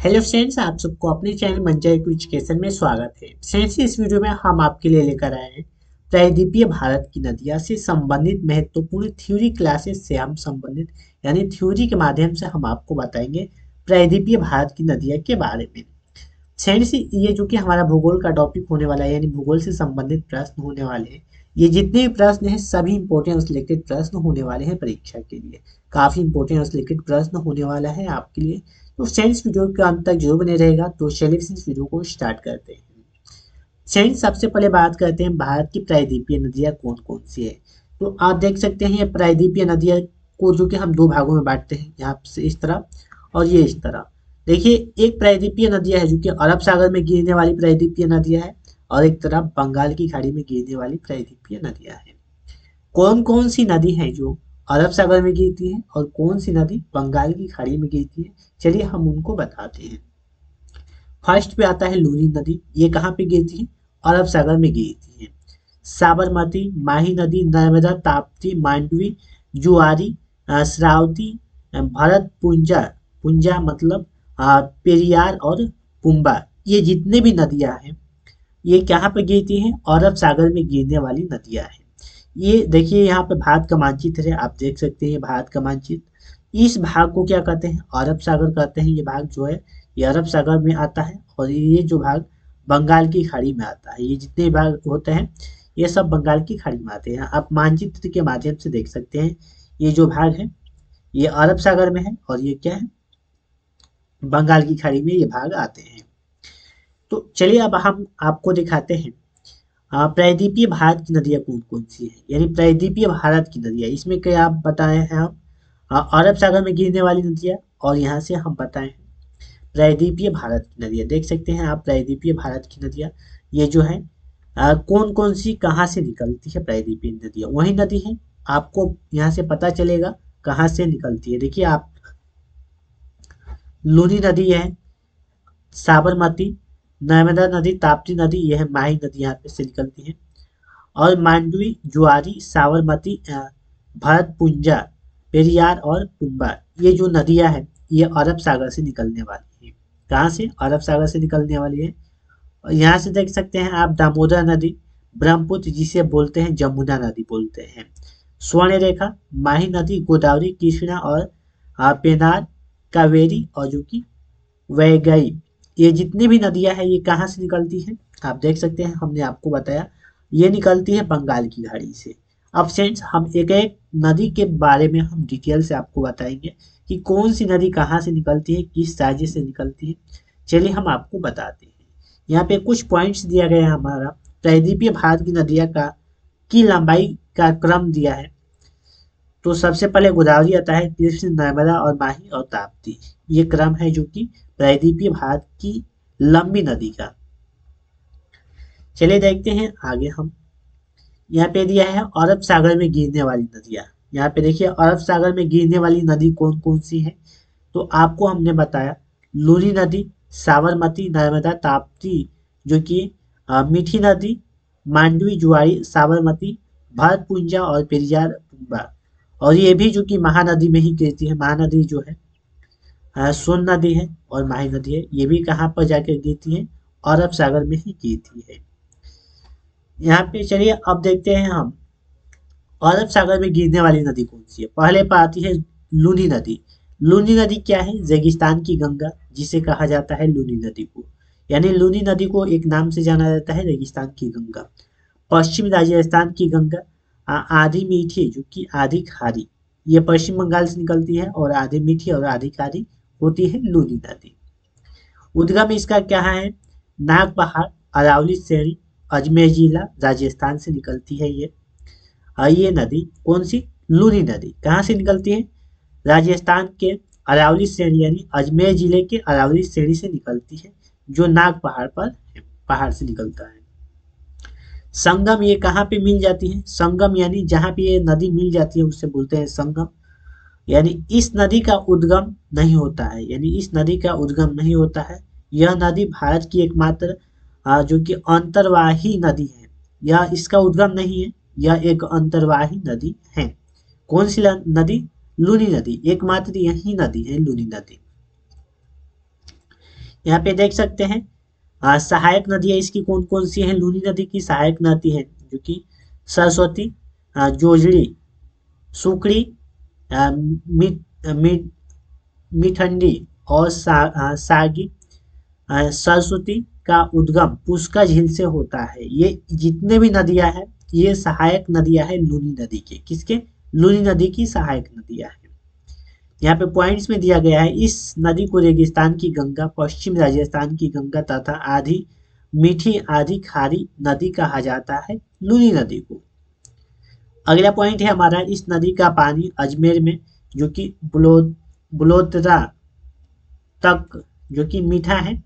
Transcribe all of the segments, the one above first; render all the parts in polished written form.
Hello friends, आप सबको अपने चैनल मंजा एजुकेशन में स्वागत है। फ्रेंड्स, इस वीडियो में हम आपके लिए लेकर आए हैं प्रायद्वीपीय भारत की नदियाँ से संबंधित महत्वपूर्ण थ्योरी क्लासेस से हम संबंधित यानी थ्योरी के माध्यम से हम आपको बताएंगे प्रायद्वीपीय भारत की नदियाँ के बारे में। फ्रेंड्स, ये जो कि हमारा भूगोल का टॉपिक होने वाला है यानी भूगोल से संबंधित प्रश्न होने वाले हैं। ये जितने भी प्रश्न हैं सभी इंपॉर्टेंट और सिलेक्टेड प्रश्न होने वाले हैं परीक्षा के लिए। काफी इंपॉर्टेंट और सिलेक्टेड प्रश्न होने वाला है आपके लिए। तो फ्रेंड्स, वीडियो के अंत तक जरूर बने रहेगा। तो चलिए इस वीडियो को स्टार्ट करते हैं। फ्रेंड्स, सबसे पहले बात करते हैं भारत की प्रायद्वीपीय नदियाँ कौन कौन सी है। तो आप देख सकते हैं ये प्रायद्वीपीय नदियाँ को जो कि हम दो भागों में बांटते हैं, यहाँ से इस तरह और ये इस तरह। देखिए, एक प्रायद्वीपीय नदियाँ है जो कि अरब सागर में गिरने वाली प्रायद्वीपीय नदियाँ है और एक तरफ बंगाल की खाड़ी में गिरने वाली प्रायद्वीपीय नदियाँ है। कौन कौन सी नदी है जो अरब सागर में गिरती है और कौन सी नदी बंगाल की खाड़ी में गिरती है, चलिए हम उनको बताते हैं। फर्स्ट पे आता है लूनी नदी। ये कहाँ पे गिरती है? अरब सागर में गिरती है। साबरमती, माही नदी, नर्मदा, ताप्ती, मांडवी, जुआरी, श्रावती, भरत पुंजा, पुंजा मतलब पेरियार और पुम्बा, ये जितने भी नदियां हैं ये कहाँ पे गिरती हैं? अरब सागर में गिरने वाली नदियां हैं। ये देखिए, यहाँ पे भारत का मानचित्र है, आप देख सकते हैं भारत का मानचित्र। इस भाग को क्या कहते हैं? अरब सागर कहते हैं। ये भाग जो है ये अरब सागर में आता है और ये जो भाग बंगाल की खाड़ी में आता है। ये जितने भाग होते हैं ये सब बंगाल की खाड़ी में आते हैं। आप मानचित्र के माध्यम से देख सकते हैं ये जो भाग है ये अरब सागर में है और ये क्या है? बंगाल की खाड़ी में ये भाग आते हैं। तो चलिए अब हम आपको दिखाते हैं प्रायद्वीपीय भारत की नदियाँ कौन कौन सी है, यानी प्रायद्वीपीय भारत की नदियाँ। इसमें क्या आप बताए हैं हम अरब सागर में गिरने वाली नदियाँ, और यहाँ से हम बताए हैं प्रायद्वीपीय भारत की नदियाँ। देख सकते हैं आप प्रायद्वीपीय भारत की नदियाँ ये जो है कौन कौन सी कहाँ से निकलती है। प्रायद्वीपीय नदियाँ वही नदी है, आपको यहाँ से पता चलेगा कहाँ से निकलती है। देखिए आप, लूनी नदी है, साबरमती, नर्मदा नदी, ताप्ती नदी, यह है माही नदी यहाँ पे से निकलती है। और मांडवी, जुआरी, साबरमती, भरतपुंजा, पेरियार और पुम्बा, ये जो नदियां हैं ये अरब सागर से निकलने वाली है। कहाँ से? अरब सागर से निकलने वाली है। और यहाँ से देख सकते हैं आप दामोदर नदी, ब्रह्मपुत्र जिसे बोलते हैं जमुना नदी बोलते हैं, स्वर्ण रेखा, माही नदी, गोदावरी, कृष्णा और पेनार, कावेरी और जो कि वैगई, ये जितनी भी नदियां हैं ये कहाँ से निकलती हैं? आप देख सकते हैं, हमने आपको बताया ये निकलती है बंगाल की खाड़ी से। अब फ्रेंड्स, हम एक एक नदी के बारे में हम डिटेल से आपको बताएंगे कि कौन सी नदी कहाँ से निकलती है, किस राज्य से निकलती है। चलिए हम आपको बताते हैं। यहाँ पे कुछ पॉइंट्स दिया गया है हमारा प्रायद्वीपीय भारत की नदियाँ का की लंबाई का क्रम दिया है। तो सबसे पहले गोदावरी आता है, कृष्ण, नर्मदा और माही और ताप्ती, ये क्रम है जो कि प्रायद्वीपीय भारत की लंबी नदी का। चलिए देखते हैं आगे हम। यहाँ पे दिया है अरब सागर में गिरने वाली नदियाँ। यहाँ पे देखिए अरब सागर में गिरने वाली नदी कौन कौन सी है। तो आपको हमने बताया लूनी नदी, साबरमती, नर्मदा, ताप्ती जो कि मीठी नदी, मांडवी, जुआरी, साबरमती, भरतपुंजा और पेरियार पुम्बा, और ये भी जो कि महानदी में ही गिरती है। महानदी जो है सोन नदी है और माही नदी है, ये भी कहाँ पर जाकर गिरती है? अरब सागर में ही गिरती है। यहाँ पे चलिए अब देखते हैं हम अरब सागर में गिरने वाली नदी कौन सी है। पहले पर आती है लूनी नदी। लूनी नदी क्या है? रेगिस्तान की गंगा, जिसे कहा जाता है लूनी नदी को, यानी लूनी नदी को एक नाम से जाना जाता है रेगिस्तान की गंगा। पश्चिम राजस्थान की गंगा, आधी मीठी जो कि आधी खारी, ये पश्चिम बंगाल से निकलती है और आधी मीठी और आधी खारी होती है लूनी नदी। उद्गम इसका क्या है? नाग पहाड़, अरावली श्रेणी, अजमेर जिला, राजस्थान से निकलती है ये। ये नदी कौन सी? लूनी नदी कहाँ से निकलती है? राजस्थान के अरावली श्रेणी यानी अजमेर जिले के अरावली श्रेणी से निकलती है, जो नाग पहाड़ पर है, पहाड़ से निकलता है। संगम ये कहाँ पे मिल जाती है? संगम यानी जहाँ पे ये नदी मिल जाती है उसे बोलते हैं संगम। यानी इस नदी का उद्गम नहीं होता है, यानी इस नदी का उद्गम नहीं होता है। यह नदी भारत की एकमात्र जो कि अंतर्वाही नदी है। यह इसका उद्गम नहीं है, यह एक अंतर्वाही नदी है। कौन सी नदी? लूनी नदी, एकमात्र यही नदी है लूनी नदी। यहाँ पे देख सकते हैं सहायक नदियाँ इसकी कौन कौन सी हैं। लूनी नदी की सहायक नदी है जो कि सरस्वती, जोजड़ी, सुकड़ी, मिठ मिठंडी और सागी। सरस्वती का उद्गम पुष्कर झील से होता है। ये जितने भी नदियां हैं ये सहायक नदियां हैं लूनी नदी के। किसके? लूनी नदी की सहायक नदियां हैं। यहाँ पे पॉइंट्स में दिया गया है, इस नदी को रेगिस्तान की गंगा, पश्चिम राजस्थान की गंगा तथा आधी मीठी आधी खारी नदी कहा जाता है लूनी नदी को। अगला पॉइंट है हमारा, इस नदी का पानी अजमेर में जो कि बुलोतरा तक जो कि मीठा है,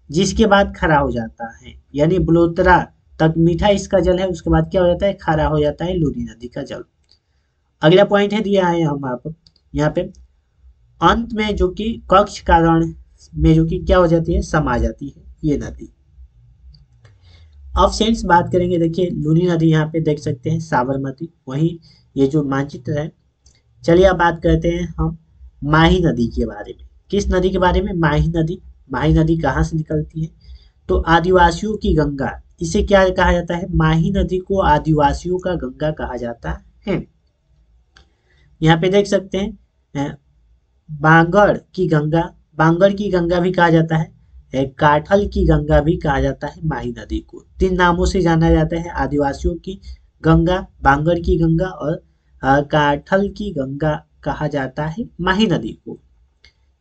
जिसके बाद खरा हो जाता है। यानी बुलोतरा तक मीठा इसका जल है, उसके बाद क्या हो जाता है? खारा हो जाता है लूनी नदी का जल। अगला पॉइंट है दिया है हम आप यहाँ पे अंत में जो कि कक्ष कारण में जो कि क्या हो जाती है? समा जाती है ये नदी। अब फ्रेंड्स बात करेंगे, देखिए लूनी नदी यहाँ पे देख सकते हैं साबरमती, वहीं ये जो मानचित्र है। चलिए अब बात करते हैं हम माही नदी के बारे में। किस नदी के बारे में? माही नदी। माही नदी कहाँ से निकलती है? तो आदिवासियों की गंगा, इसे क्या कहा जाता है? माही नदी को आदिवासियों का गंगा कहा जाता है। यहाँ पे देख सकते हैं बांगड़ की गंगा, बांगड़ की गंगा भी कहा जाता है, काठल की गंगा भी कहा जाता है माही नदी को। तीन नामों से जाना जाता है, आदिवासियों की गंगा, बांगड़ की गंगा और काठल की गंगा कहा जाता है माही नदी को।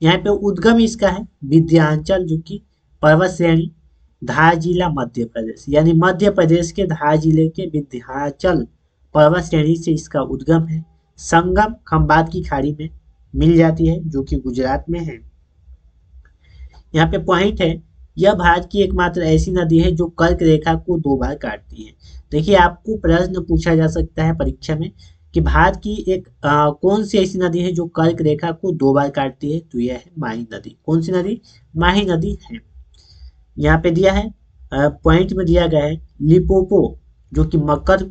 यहाँ पे उद्गम इसका है विंध्याचल जो कि पर्वत श्रेणी, धार जिला मध्य प्रदेश, यानी मध्य प्रदेश के धार जिले के विंध्याचल पर्वत श्रेणी से इसका उद्गम है। संगम खंबात की खाड़ी में मिल जाती है जो कि गुजरात में है। यहाँ पे पॉइंट है, यह भारत की एकमात्र ऐसी नदी है जो कर्क रेखा को 2 बार काटती है। देखिए आपको प्रश्न पूछा जा सकता है परीक्षा में कि भारत की एक कौन सी ऐसी नदी है जो कर्क रेखा को 2 बार काटती है? तो यह है माही नदी। कौन सी नदी? माही नदी है। यहाँ पे दिया है पॉइंट में दिया गया है लिपोपो जो कि मकर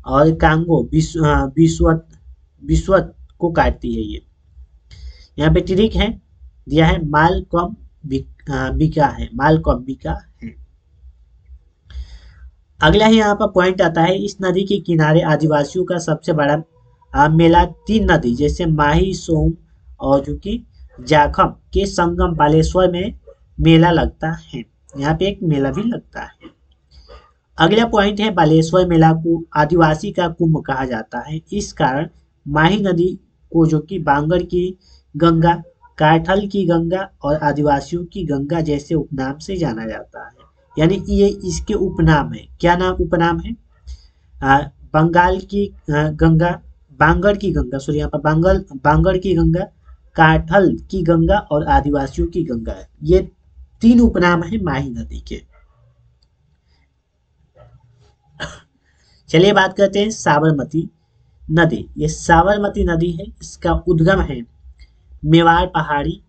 और कांगो विश्वत विश्वत को काटती है ये। यहाँ पे ट्रिक है दिया है मालकम बिका है, मालकम बिका है। अगला ही यहाँ पर पॉइंट आता है, इस नदी के किनारे आदिवासियों का सबसे बड़ा मेला 3 नदी जैसे माही, सोम और जो कि जाखम के संगम बालेश्वर में मेला लगता है। यहाँ पे एक मेला भी लगता है। अगला पॉइंट है, बालेश्वर मेला को आदिवासी का कुंभ कहा जाता है। इस कारण माही नदी को जो कि बांगड़ की गंगा, काठल की गंगा और आदिवासियों की गंगा जैसे उपनाम से जाना जाता है। यानी ये इसके उपनाम है। क्या नाम उपनाम है? बंगाल की गंगा, बांगड़ की गंगा, सॉरी यहाँ पर बांगड़ की गंगा, काठल की गंगा और आदिवासियों की गंगा, ये 3 उपनाम है माही नदी के। चलिए बात करते हैं साबरमती नदी। ये साबरमती नदी है, इसका उद्गम है मेवाड़ पहाड़ी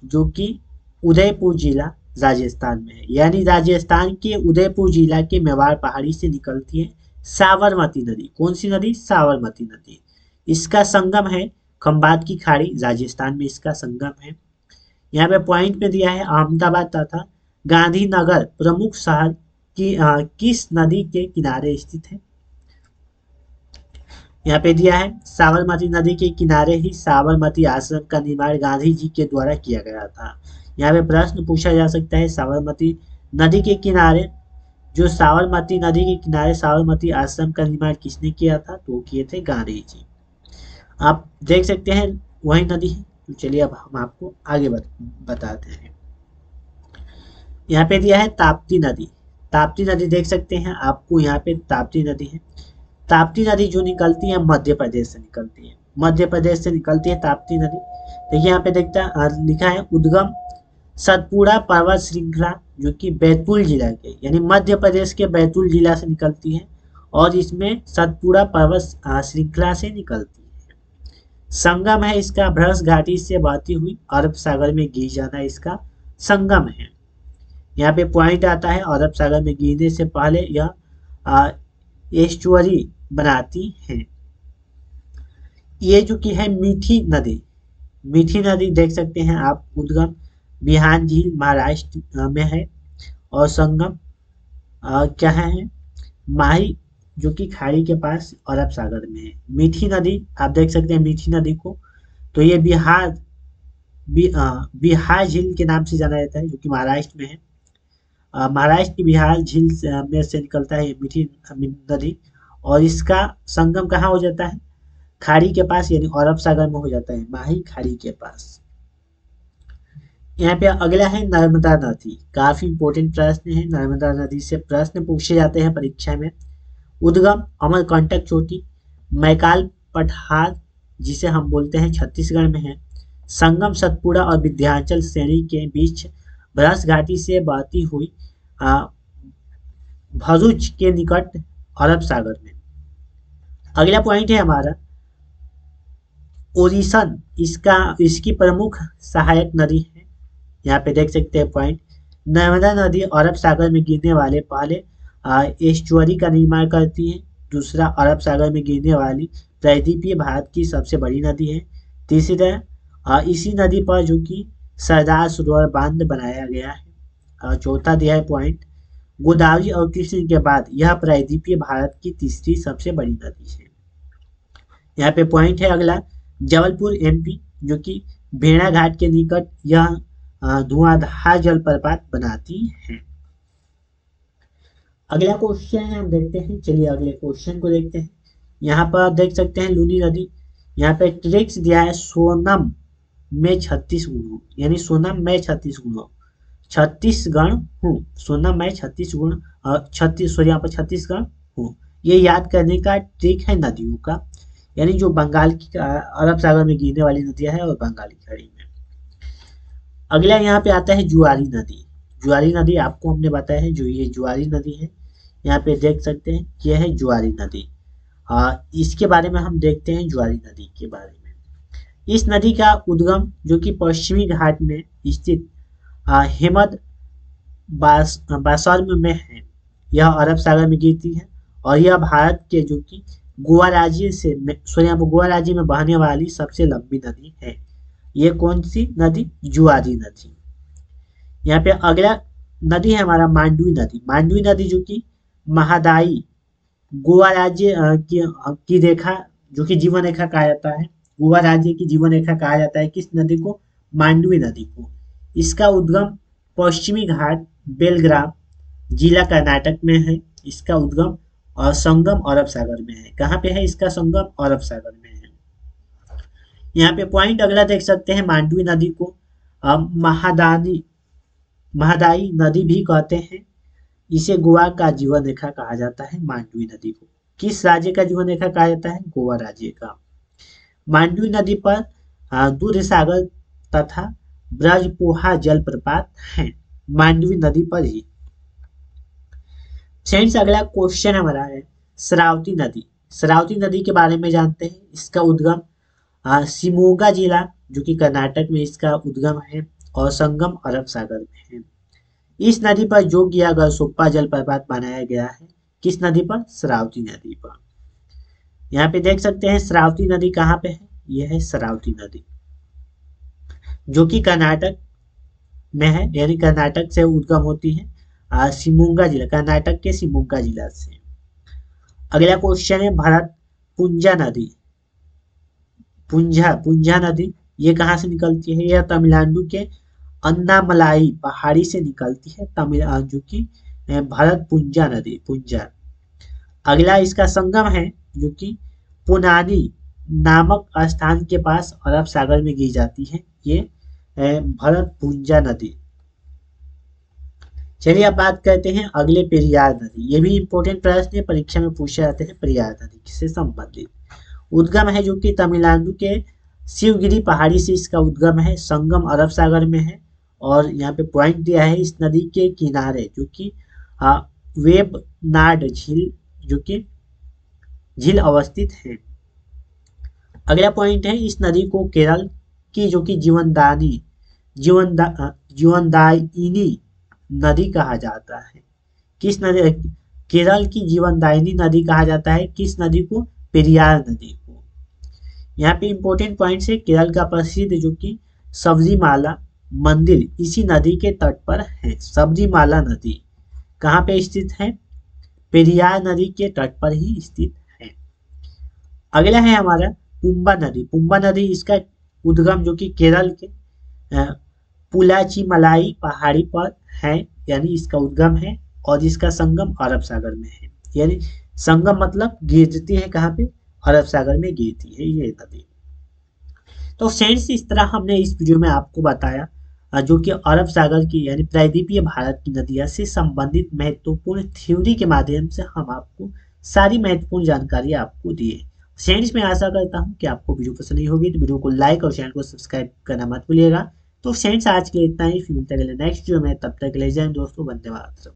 जो कि उदयपुर जिला राजस्थान में है। यानी राजस्थान के उदयपुर जिला के मेवाड़ पहाड़ी से निकलती है साबरमती नदी। कौन सी नदी? साबरमती नदी। इसका संगम है खंबात की खाड़ी, राजस्थान में इसका संगम है। यहाँ पे पॉइंट में दिया है अहमदाबाद तथा गांधीनगर प्रमुख शहर की किस नदी के किनारे स्थित है? यहाँ पे दिया है साबरमती नदी के किनारे ही साबरमती आश्रम का निर्माण गांधी जी के द्वारा किया गया था। यहाँ पे प्रश्न पूछा जा सकता है, साबरमती नदी के किनारे जो साबरमती नदी के किनारे साबरमती आश्रम का निर्माण किसने किया था? तो किए थे गांधी जी। आप देख सकते हैं वही नदी है। तो चलिए अब हम आपको आगे बताते हैं। यहाँ पे दिया है ताप्ती नदी। ताप्ती नदी देख सकते हैं आपको, यहाँ पे ताप्ती नदी है। ताप्ती नदी जो निकलती है मध्य प्रदेश से निकलती है, मध्य प्रदेश से निकलती है ताप्ती नदी। देखिए यहाँ पे लिखा है उद्गम सतपुड़ा पर्वत श्रृंखला जो कि बैतूल जिला के, यानी मध्य प्रदेश के बैतूल जिला से निकलती है और इसमें सतपुड़ा पर्वत श्रृंखला से निकलती है। संगम है इसका भ्रश घाटी से बहती हुई अरब सागर में गिर जाना इसका संगम है। यहाँ पे पॉइंट आता है अरब सागर में गिरने से पहले यह एस्चुअरी बनाती है। ये जो कि है मीठी नदी, मीठी नदी देख सकते हैं आप उद्गम बिहान झील महाराष्ट्र में है, और संगम क्या है, माही जो कि खाड़ी के पास अरब सागर में है। मीठी नदी आप देख सकते हैं, मीठी नदी को तो ये बिहार झील के नाम से जाना जाता है, जो कि महाराष्ट्र में है। महाराष्ट्र की बिहार झील में से निकलता है ये मीठी नदी, और इसका संगम कहाँ हो जाता है, खाड़ी के पास, यानी अरब सागर में हो जाता है, माही खाड़ी के पास। यहाँ पे अगला है नर्मदा नदी। काफी इंपॉर्टेंट प्रश्न है, नर्मदा नदी से प्रश्न पूछे जाते हैं परीक्षा में। उद्गम अमरकंटक चोटी, मैकाल पठार जिसे हम बोलते हैं छत्तीसगढ़ में है। संगम सतपुड़ा और विंध्याचल श्रेणी के बीच ब्रह्म घाटी से बहती हुई आ, भरूच के निकट अरब सागर में। अगला पॉइंट है हमारा ओरिसन, इसकी प्रमुख सहायक नदी है। यहाँ पे देख सकते हैं पॉइंट, नर्मदा नदी अरब सागर में गिरने वाले पहले एस्चुअरी का निर्माण करती है। दूसरा, अरब सागर में गिरने वाली प्रायद्वीपीय भारत की सबसे बड़ी नदी है। तीसरा, इसी नदी पर जो कि सरदार सरोवर बांध बनाया गया है। चौथा दिया है पॉइंट, गोदावरी और कृष्ण के बाद यह प्रायद्वीपीय भारत की तीसरी सबसे बड़ी नदी है। यहाँ पे पॉइंट है अगला, जबलपुर एमपी जो कि भेड़ा घाट के निकट यह धुआंधार जलप्रपात बनाती है। अगला क्वेश्चन है, हम देखते हैं, चलिए अगले क्वेश्चन को देखते हैं। यहाँ पर देख सकते हैं लूनी नदी। यहाँ पे ट्रिक्स दिया है, सोनम में 36 गुण, यानी सोनम में 36 गुण, 36 गण हूँ, सोनम में 36 गुण, 36 सॉरी यहाँ पर 36 गण हूँ। ये याद करने का ट्रिक है नदियों का, यानी जो बंगाल की अरब सागर में गिरने वाली नदियां है और बंगाल की खाड़ी में। अगला यहाँ पे आता है जुआरी नदी। जुआरी नदी आपको हमने बताया है, जो ये जुआरी नदी है, यहाँ पे देख सकते हैं यह है जुआरी नदी। इसके बारे में हम देखते हैं, जुआरी नदी के बारे में। इस नदी का उद्गम जो कि पश्चिमी घाट में स्थित हेमद बासर्म में है, यह अरब सागर में गिरती है, और यह भारत के जो कि गोवा राज्य से सॉरी यहाँ पर गोवा राज्य में बहने वाली सबसे लंबी नदी है। ये कौन सी नदी, जुआरी नदी। यहाँ पे अगला नदी है हमारा मांडवी नदी। मांडवी नदी जो कि महादाई गोवा राज्य की रेखा जो कि जीवन रेखा कहा जाता है, गोवा राज्य की जीवन रेखा कहा जाता है किस नदी को, मांडवी नदी को। इसका उद्गम पश्चिमी घाट बेलग्राम जिला कर्नाटक में है। इसका उद्गम और संगम अरब सागर में है। कहाँ पे है इसका संगम, अरब सागर में है। यहाँ पे पॉइंट अगला देख सकते हैं, मांडवी नदी को महादाई नदी भी कहते हैं। इसे गोवा का जीवन रेखा कहा जाता है। मांडवी नदी को किस राज्य का जीवन रेखा कहा जाता है, गोवा राज्य का। मांडवी नदी पर दूध सागर तथा ब्रजपोहा जलप्रपात है, मांडवी नदी पर ही। फ्रेंड्स अगला क्वेश्चन हमारा है शरावती नदी। शरावती नदी के बारे में जानते हैं। इसका उद्गम शिमोगा जिला जो कि कर्नाटक में इसका उद्गम है, और संगम अरब सागर में है। इस नदी पर जोगिया गरसोप्पा जलप्रपात बनाया गया है। किस नदी पर, शरावती नदी पर। यहाँ पे देख सकते हैं शरावती नदी कहाँ पे है, यह है शरावती नदी जो कि कर्नाटक में है, यानी कर्नाटक से उद्गम होती है, शिमोगा जिला, कर्नाटक के शिमोगा जिला से। अगला क्वेश्चन है भरत पुंजा नदी। पुंजा नदी ये कहाँ से निकलती है, यह तमिलनाडु के अन्नामलाई पहाड़ी से निकलती है, तमिल जो कि भरत पुंजा नदी, पुंजा। अगला इसका संगम है जो कि पुनानी नामक स्थान के पास अरब सागर में गिर जाती है, ये भरत पुंजा नदी। चलिए अब बात करते हैं अगले, पेरियार नदी। ये भी इंपॉर्टेंट प्रश्न है, परीक्षा में पूछे जाते हैं। पेरियार नदी किससे संबंधित, उद्गम है जो कि तमिलनाडु के शिवगिरी पहाड़ी से इसका उद्गम है, संगम अरब सागर में है। और यहाँ पे पॉइंट दिया है, इस नदी के किनारे जो कि वेबनाड झील जो कि झील अवस्थित है। अगला पॉइंट है, इस नदी को केरल की जो कि जीवनदायिनी नदी कहा जाता है। किस नदी, केरल की जीवनदायिनी नदी कहा जाता है किस नदी को, पेरियार नदी को। यहाँ पे इंपॉर्टेंट पॉइंट्स है, केरल का प्रसिद्ध जो कि सबरीमाला मंदिर इसी नदी के तट पर है। सबरीमाला नदी कहाँ पे स्थित है? पेरियार नदी के तट पर ही स्थित है। अगला है हमारा पुम्बा नदी। पुम्बा नदी इसका उद्गम जो कि केरल के अ, पुलाचीमलाई पहाड़ी पर है, यानी इसका उद्गम है, और इसका संगम अरब सागर में है। यानी संगम मतलब गिरती है कहाँ पे? अरब सागर में गिरती है ये नदी। तो फ्रेंड्स इस तरह हमने इस वीडियो में आपको बताया जो कि अरब सागर की यानी प्रायद्वीपीय भारत की नदियां से संबंधित महत्वपूर्ण थ्योरी के माध्यम से हम आपको सारी महत्वपूर्ण जानकारी आपको दिए। फ्रेंड्स मैं आशा करता हूँ कि आपको वीडियो पसंद नहीं होगी, तो वीडियो को लाइक और चैनल को सब्सक्राइब करना मत भूलिएगा। तो फ्रेंड्स आज के लिए इतना ही, फिर मिलते हैं अगले नेक्स्ट वीडियो में, तब तक के लिए जय हिंद दोस्तों, वंदे मातरम।